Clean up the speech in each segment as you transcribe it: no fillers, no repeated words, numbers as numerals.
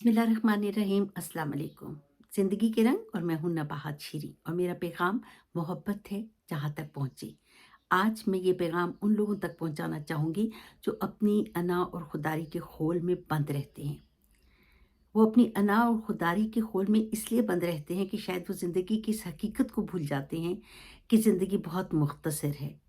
बिस्मिल्लाहिर्रहमानिर्रहीम अस्सलाम वालेकुम। ज़िंदगी के रंग और मैं हूं नबाहत शीरी और मेरा पैगाम मोहब्बत है जहां तक पहुंचे। आज मैं ये पैगाम उन लोगों तक पहुंचाना चाहूँगी जो अपनी अना और खुदारी के खोल में बंद रहते हैं। वो अपनी अना और खुदारी के खोल में इसलिए बंद रहते हैं कि शायद वो ज़िंदगी की इस हकीकत को भूल जाते हैं कि ज़िंदगी बहुत मुख्तसर है।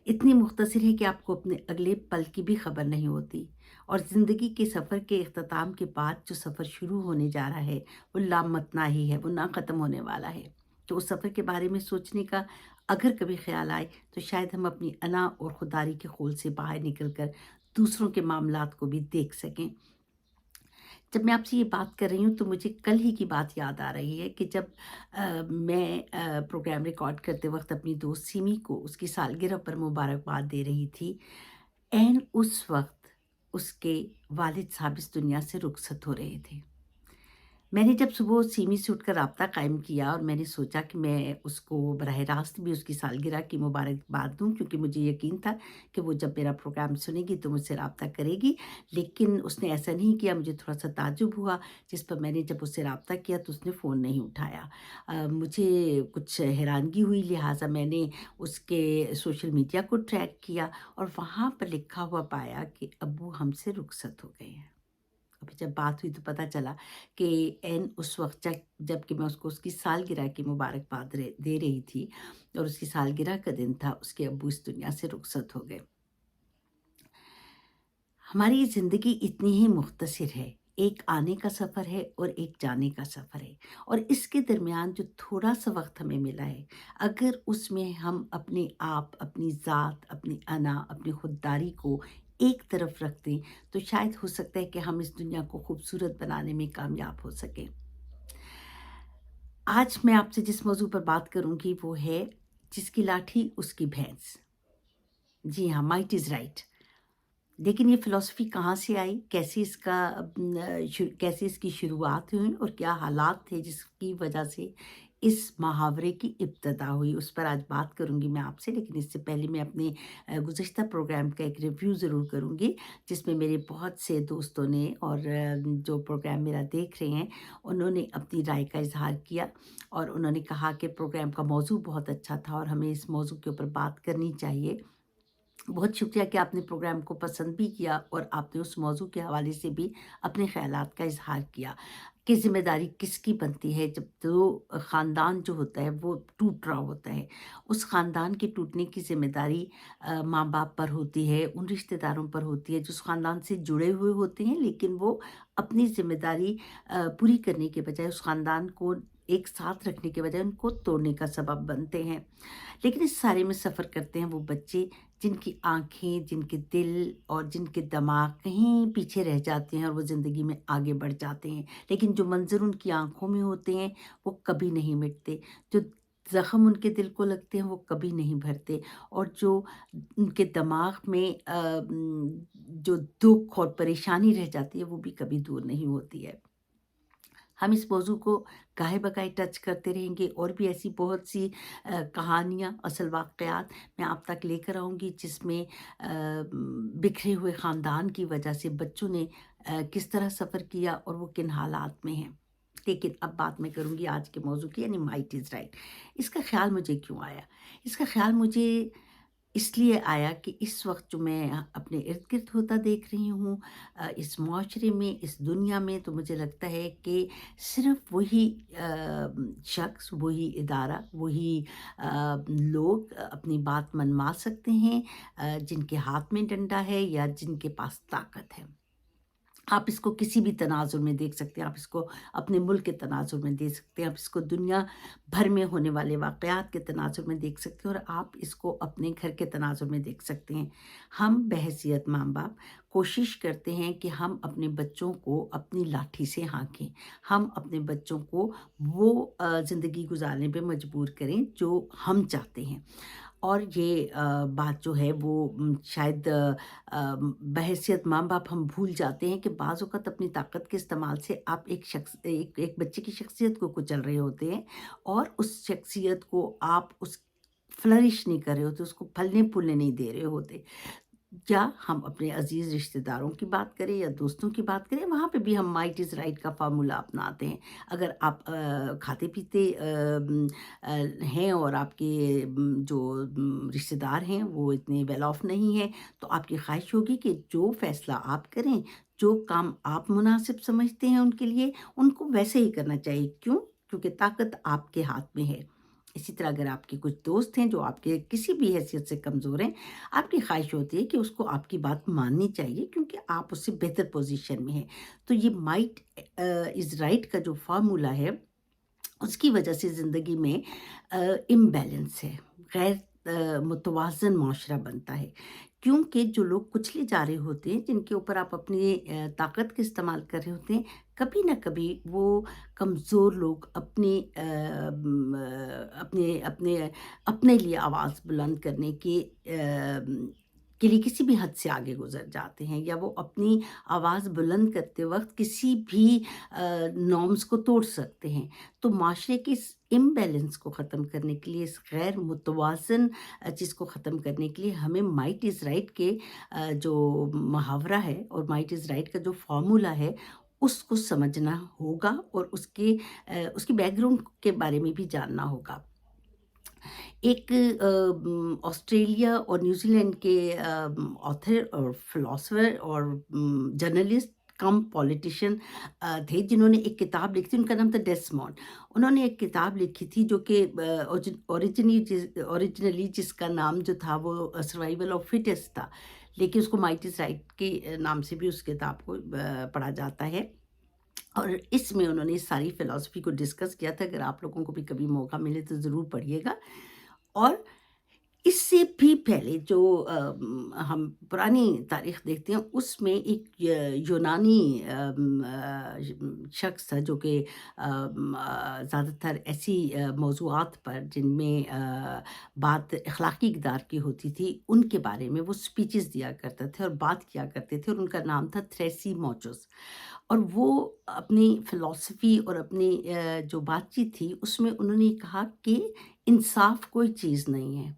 इतनी मुख्तसर है कि आपको अपने अगले पल की भी खबर नहीं होती और ज़िंदगी के सफ़र के इख्तिताम के बाद जो सफ़र शुरू होने जा रहा है, वो लामतनाही है, वो ना ख़त्म होने वाला है। तो उस सफ़र के बारे में सोचने का अगर कभी ख़्याल आए, तो शायद हम अपनी अना और खुदारी के खोल से बाहर निकल कर दूसरों के मामलात को भी देख सकें। जब मैं आपसे ये बात कर रही हूँ तो मुझे कल ही की बात याद आ रही है कि जब मैं प्रोग्राम रिकॉर्ड करते वक़्त अपनी दोस्त सिमी को उसकी सालगिरह पर मुबारकबाद दे रही थी। ऐन उस वक़्त उसके वालिद साहब इस दुनिया से रुखसत हो रहे थे। मैंने जब सुबह सिमी से उठकर राब्ता कायम किया और मैंने सोचा कि मैं उसको बराह रास्त भी उसकी सालगिरह की मुबारकबाद दूँ, क्योंकि मुझे यकीन था कि वो जब मेरा प्रोग्राम सुनेगी तो मुझसे राब्ता करेगी। लेकिन उसने ऐसा नहीं किया, मुझे थोड़ा-सा ताज्जुब हुआ, जिस पर मैंने जब उससे राब्ता किया तो उसने फ़ोन नहीं उठाया। मुझे कुछ हैरानगी हुई, लिहाज़ा मैंने उसके सोशल मीडिया को ट्रैक किया और वहाँ पर लिखा हुआ पाया कि अब्बू हमसे रुखसत हो गए हैं। अभी जब बात हुई तो पता चला कि ऐन उस वक़्त जबकि मैं उसको उसकी सालगिरह की मुबारकबाद दे रही थी और उसकी सालगिरह का दिन था, उसके अब्बू इस दुनिया से रुखसत हो गए। हमारी ज़िंदगी इतनी ही मुख्तसर है, एक आने का सफ़र है और एक जाने का सफ़र है और इसके दरमियान जो थोड़ा-सा वक़्त हमें मिला है, अगर उसमें हम अपने आप, अपनी ज़ात, अपनी अना, अपनी खुददारी को एक तरफ रख दें, तो शायद हो सकता है कि हम इस दुनिया को खूबसूरत बनाने में कामयाब हो सकें। आज मैं आपसे जिस मौज़ू पर बात करूँगी वो है, जिसकी लाठी उसकी भैंस। जी हाँ, माइट इज़ राइट। लेकिन ये फ़िलॉसफ़ी कहाँ से आई? कैसे इसकी शुरुआत हुई और क्या हालात थे जिसकी वजह से इस मुहावरे की इब्तिदा हुई? उस पर आज बात करूँगी मैं आपसे, लेकिन इससे पहले मैं अपने गुज़िश्ता प्रोग्राम का एक रिव्यू ज़रूर करूँगी, जिसमें मेरे बहुत से दोस्तों ने और जो प्रोग्राम मेरा देख रहे हैं, उन्होंने अपनी राय का इज़हार किया और उन्होंने कहा कि प्रोग्राम का मौज़ू बहुत अच्छा था और हमें इस मौज़ू के ऊपर बात करनी चाहिए। बहुत शुक्रिया कि आपने प्रोग्राम को पसंद भी किया और आपने उस मौज़ू के हवाले से भी अपने ख़यालात का इज़हार किया कि ज़िम्मेदारी किसकी बनती है जब ख़ानदान जो होता है वो टूट रहा होता है। उस ख़ानदान के टूटने की ज़िम्मेदारी माँ-बाप पर होती है, उन रिश्तेदारों पर होती है जो उस ख़ानदान से जुड़े हुए होते हैं, लेकिन वो अपनी ज़िम्मेदारी पूरी करने के बजाय उस ख़ानदान को एक साथ रखने के बजाय उनको तोड़ने का सबब बनते हैं। लेकिन इस सारे में सफ़र करते हैं वो बच्चे जिनकी आँखें, जिनके दिल और जिनके दिमाग कहीं पीछे रह जाते हैं और वो ज़िंदगी में आगे बढ़ जाते हैं। लेकिन जो मंज़र उनकी आँखों में होते हैं, वो कभी नहीं मिटते। जो ज़ख्म उनके दिल को लगते हैं, वो कभी नहीं भरते और जो उनके दिमाग में जो दुःख और परेशानी रह जाती है, वो भी कभी दूर नहीं होती है। हम इस मौज़ू को गाहे-बगाहे टच करते रहेंगे और भी ऐसी बहुत सी कहानियाँ, असल वाक़यात मैं आप तक लेकर आऊँगी, जिसमें बिखरे हुए ख़ानदान की वजह से बच्चों ने किस तरह सफ़र किया और वो किन हालात में हैं। लेकिन अब बात मैं करूँगी आज के मौज़ू की, यानी माइट इज़ राइट। इसका ख़्याल मुझे क्यों आया? इसका ख़्याल मुझे इसलिए आया कि इस वक़्त जो मैं अपने इर्द-गिर्द होता देख रही हूँ, इस मुआशरे में, इस दुनिया में, तो मुझे लगता है कि सिर्फ़ वही शख़्स, वही इदारा, वही लोग अपनी बात मनवा सकते हैं, जिनके हाथ में डंडा है या जिनके पास ताकत है। आप इसको किसी भी तनाज़ुर में देख सकते हैं, आप इसको अपने मुल्क के तनाज़ुर में देख सकते हैं, आप इसको दुनिया भर में होने वाले वाक़यात के तनाज़ुर में देख सकते हैं और आप इसको अपने घर के तनाज़ुर में देख सकते हैं। हम बहैसियत माँ-बाप कोशिश करते हैं कि हम अपने बच्चों को अपनी लाठी से हाँकें। हम अपने बच्चों को वो ज़िंदगी गुज़ारने पे मजबूर करें जो हम चाहते हैं। और ये बात जो है वो शायद बहैसियत माँ-बाप हम भूल जाते हैं कि बाज़ औक़ात अपनी ताकत के इस्तेमाल से आप एक एक बच्चे की शख्सियत को कुचल रहे होते हैं और उस शख्सियत को आप उस फ्लरिश नहीं कर रहे होते, उसको फलने-फूलने नहीं दे रहे होते। या हम अपने अज़ीज़ रिश्तेदारों की बात करें या दोस्तों की बात करें, वहाँ पे भी हम माइट इज़ राइट का फ़ॉर्मूला अपनाते हैं। अगर आप खाते-पीते हैं और आपके जो रिश्तेदार हैं वो इतने वेल ऑफ नहीं हैं, तो आपकी ख़्वाहिश होगी कि जो फ़ैसला आप करें, जो काम आप मुनासिब समझते हैं उनके लिए, उनको वैसे ही करना चाहिए। क्यों? क्योंकि ताकत आपके हाथ में है। इसी तरह अगर आपके कुछ दोस्त हैं जो आपके किसी भी हैसियत से कमज़ोर हैं, आपकी ख़्वाहिश होती है कि उसको आपकी बात माननी चाहिए क्योंकि आप उससे बेहतर पोज़ीशन में हैं। तो ये माइट इज़ राइट का जो फ़ॉर्मूला है, उसकी वजह से ज़िंदगी में इम्बैलेंस है, गैर मुतवाज़न माशरा बनता है। क्योंकि जो लोग कुचले जा रहे होते हैं, जिनके ऊपर आप अपनी ताकत का इस्तेमाल कर रहे होते हैं, कभी न कभी वो कमज़ोर लोग अपने अपने अपने लिए आवाज़ बुलंद करने के लिए किसी भी हद से आगे गुज़र जाते हैं, या वो अपनी आवाज़ बुलंद करते वक़्त किसी भी नॉर्म्स को तोड़ सकते हैं। तो माशरे के इस इम्बैलेंस को ख़त्म करने के लिए, इस गैर मुतवाज़न चीज़ को ख़त्म करने के लिए हमें माइट इज़ राइट के जो मुहावरा है और माइट इज़ राइट का जो फ़ॉर्मूला है, उसको समझना होगा और उसकी बैकग्राउंड के बारे में भी जानना होगा। एक ऑस्ट्रेलिया और न्यूज़ीलैंड के ऑथर और फिलोसोफर और जर्नलिस्ट कम पॉलिटिशियन थे, जिन्होंने एक किताब लिखी थी, उनका नाम था डेसमोंड। उन्होंने एक किताब लिखी थी जो कि ओरिजिनली जिसका नाम जो था वो सर्वाइवल ऑफ फिटेस्ट था, लेकिन उसको माइट इज़ राइट के नाम से भी उस किताब को पढ़ा जाता है। और इसमें उन्होंने सारी फ़िलॉसफ़ी को डिस्कस किया था। अगर आप लोगों को भी कभी मौका मिले तो ज़रूर पढ़िएगा। और इससे भी पहले जो हम पुरानी तारीख़ देखते हैं, उसमें एक यूनानी शख़्स था जो कि ज़्यादातर ऐसी मौज़ूआत पर जिनमें बात अख़लाक़ी इक़दार की होती थी, उनके बारे में वो स्पीचेज़ दिया करते थे और बात किया करते थे, और उनका नाम था थ्रेसी मौचुस। और वो अपनी फ़िलॉसफ़ी और अपनी जो बातचीत थी, उसमें उन्होंने कहा कि इंसाफ़ कोई चीज़ नहीं है,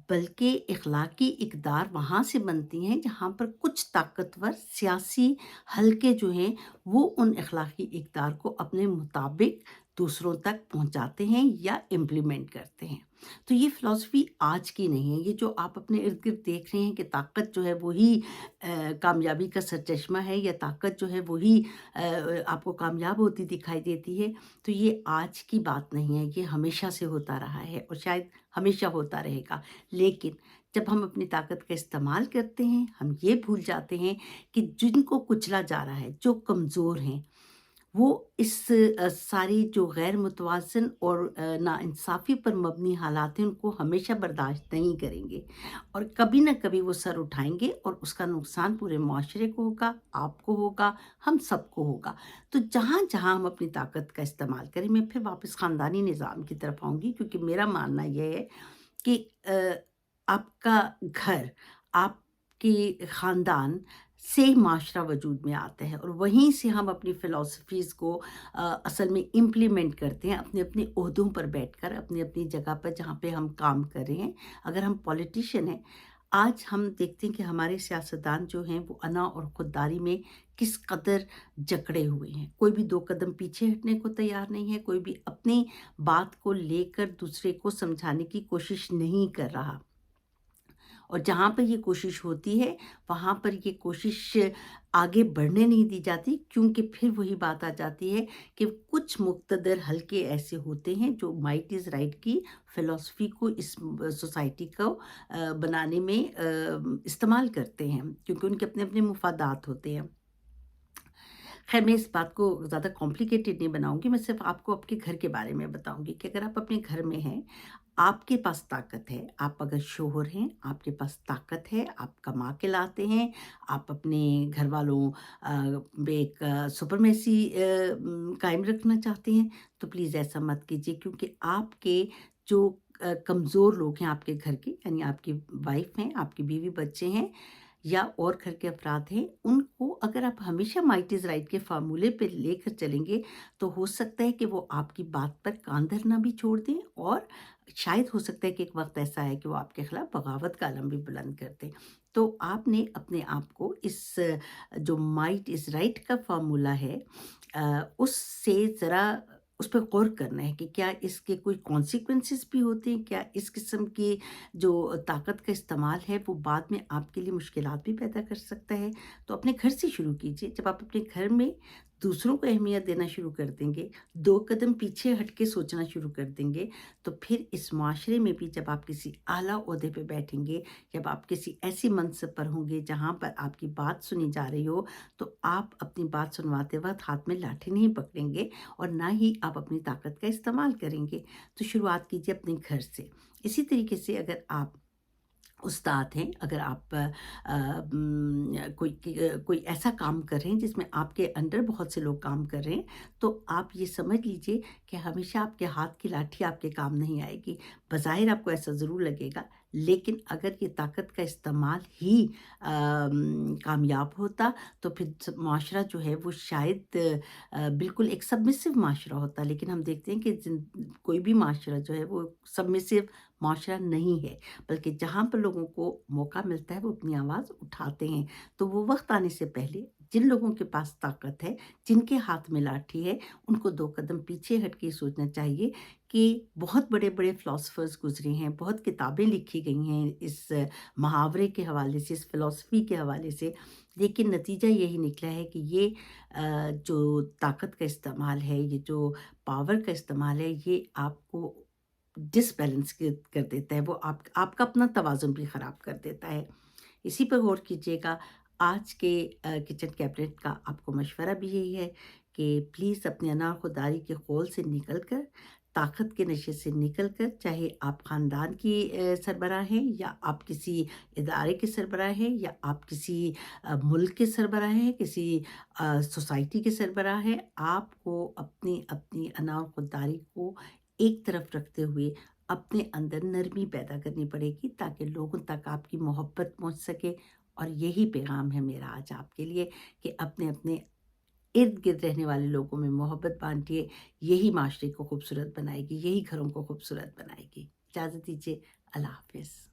बल्कि इख़लाक़ी इक़दार वहाँ से बनती हैं जहाँ पर कुछ ताकतवर सियासी हलके जो हैं, वो उन इख़लाक़ी इक़दार को अपने मुताबिक दूसरों तक पहुँचाते हैं या इम्प्लीमेंट करते हैं। तो ये फ़िलॉसफ़ी आज की नहीं है, ये जो आप अपने इर्द-गिर्द देख रहे हैं कि ताकत जो है वही कामयाबी का सरचश्मा है, या ताकत जो है वही आपको कामयाब होती दिखाई देती है, तो ये आज की बात नहीं है, ये हमेशा से होता रहा है और शायद हमेशा होता रहेगा। लेकिन जब हम अपनी ताकत का इस्तेमाल करते हैं, हम ये भूल जाते हैं कि जिनको कुचला जा रहा है, जो कमज़ोर हैं, वो इस सारी जो गैर मुतवाज़न और नाइंसाफ़ी पर मबनी हालात हैं, उनको हमेशा बर्दाश्त नहीं करेंगे, और कभी न कभी वो सर उठाएँगे और उसका नुकसान पूरे मुआशरे को होगा, आपको होगा, हम सबको होगा। तो जहाँ-जहाँ हम अपनी ताकत का इस्तेमाल करें, मैं फिर वापस ख़ानदानी निज़ाम की तरफ आऊँगी, क्योंकि मेरा मानना ये है कि आपका घर, आपके ख़ानदान से माशरा वजूद में आता है, और वहीं से हम अपनी फ़िलॉसफ़ीज़ को असल में इम्प्लीमेंट करते हैं अपने-अपने ओहदों पर बैठकर, अपनी-अपनी जगह पर जहाँ पे हम काम कर रहे हैं। अगर हम पॉलिटिशियन हैं, आज हम देखते हैं कि हमारे सियासतदान जो हैं वो अना और खुददारी में किस कदर जकड़े हुए हैं। कोई भी 2 कदम पीछे हटने को तैयार नहीं है, कोई भी अपनी बात को लेकर दूसरे को समझाने की कोशिश नहीं कर रहा। और जहाँ पर ये कोशिश होती है, वहाँ पर ये कोशिश आगे बढ़ने नहीं दी जाती, क्योंकि फिर वही बात आ जाती है कि कुछ मुक़्तदर हलके ऐसे होते हैं जो माइट इज़ राइट की फ़िलॉसफ़ी को इस सोसाइटी को बनाने में इस्तेमाल करते हैं, क्योंकि उनके अपने-अपने मुफ़ादात होते हैं। ख़ैर, मैं इस बात को ज़्यादा कॉम्प्लिकेटेड नहीं बनाऊँगी, मैं सिर्फ़ आपको आपके घर के बारे में बताऊँगी कि अगर आप अपने घर में हैं, आपके पास ताकत है, आप अगर शोहर हैं, आपके पास ताकत है, आप कमा के लाते हैं, आप अपने घरवालों पे एक सुपरमेसी कायम रखना चाहते हैं, तो प्लीज़ ऐसा मत कीजिए, क्योंकि आपके जो कमज़ोर लोग हैं आपके घर के, यानी आपकी वाइफ़ हैं, आपकी बीवी-बच्चे हैं, या और घर के अफ़राद हैं, उनको अगर आप हमेशा माइट इज़ राइट के फ़ॉर्मूले पे लेकर चलेंगे, तो हो सकता है कि वो आपकी बात पर कान धरना भी छोड़ दें और शायद हो सकता है कि एक वक़्त ऐसा आए कि वो आपके खिलाफ़ बगावत का अलम भी बुलंद कर दें। तो आपने अपने आप को इस जो माइट इज़ राइट का फ़ॉर्मूला है उससे ज़रा उस पे गौर करना है कि क्या इसके कोई कॉन्सिक्वेंसेस भी होते हैं? क्या इस किस्म की जो ताकत का इस्तेमाल है वो बाद में आपके लिए मुश्किलात भी पैदा कर सकता है? तो अपने घर से शुरू कीजिए। जब आप अपने घर में दूसरों को अहमियत देना शुरू कर देंगे, 2 कदम पीछे हट के सोचना शुरू कर देंगे, तो फिर इस माशरे में भी जब आप किसी आला ओहदे पे बैठेंगे, जब आप किसी ऐसी मनसब पर होंगे जहाँ पर आपकी बात सुनी जा रही हो, तो आप अपनी बात सुनवाते वक़्त हाथ में लाठी नहीं पकड़ेंगे और ना ही आप अपनी ताकत का इस्तेमाल करेंगे। तो शुरुआत कीजिए अपने घर से। इसी तरीके से अगर आप उस्ताद हैं, अगर आप कोई ऐसा काम कर रहे हैं जिसमें आपके अंडर बहुत से लोग काम कर रहे हैं, तो आप ये समझ लीजिए कि हमेशा आपके हाथ की लाठी आपके काम नहीं आएगी। बज़ाहिर आपको ऐसा ज़रूर लगेगा, लेकिन अगर ये ताकत का इस्तेमाल ही कामयाब होता, तो फिर माशरा जो है वो शायद बिल्कुल एक सबमिसिव माशरा होता। लेकिन हम देखते हैं कि कोई भी माशरा जो है वो सबमिसिव माशरा नहीं है। बल्कि जहाँ पर लोगों को मौका मिलता है वो अपनी आवाज़ उठाते हैं। तो वो वक़्त आने से पहले जिन लोगों के पास ताकत है, जिनके हाथ में लाठी है, उनको 2 कदम पीछे हट के सोचना चाहिए कि बहुत बड़े-बड़े फ़िलॉसफ़र्स गुज़रे हैं, बहुत किताबें लिखी गई हैं इस मुहावरे के हवाले से, इस फ़िलॉसफ़ी के हवाले से। लेकिन नतीजा यही निकला है कि ये जो ताकत का इस्तेमाल है, ये जो पावर का इस्तेमाल है, ये आपको डिसबैलेंस कर देता है, वो आपका अपना तवाज़ुन भी ख़राब कर देता है। इसी पर गौर कीजिएगा। आज के किचन कैबिनेट का आपको मशवरा भी यही है कि प्लीज़ अपने अनाख़ुदारी के ख़ौल से निकल कर, ताकत के नशे से निकल कर, चाहे आप ख़ानदान की सरबराह हैं या आप किसी इदारे के सरबराह हैं या आप किसी मुल्क के सरबराह हैं, किसी सोसाइटी के सरबराह हैं, आपको अपनी अनाख़ुदारी को एक तरफ रखते हुए अपने अंदर नरमी पैदा करनी पड़ेगी ताकि लोगों तक आपकी मोहब्बत पहुंच सके। और यही पैगाम है मेरा आज आपके लिए कि अपने अपने इर्द गिर्द रहने वाले लोगों में मोहब्बत बांटिए। यही माशरे को खूबसूरत बनाएगी, यही घरों को खूबसूरत बनाएगी। इजाज़त दीजिए। अल्लाह हाफिज़।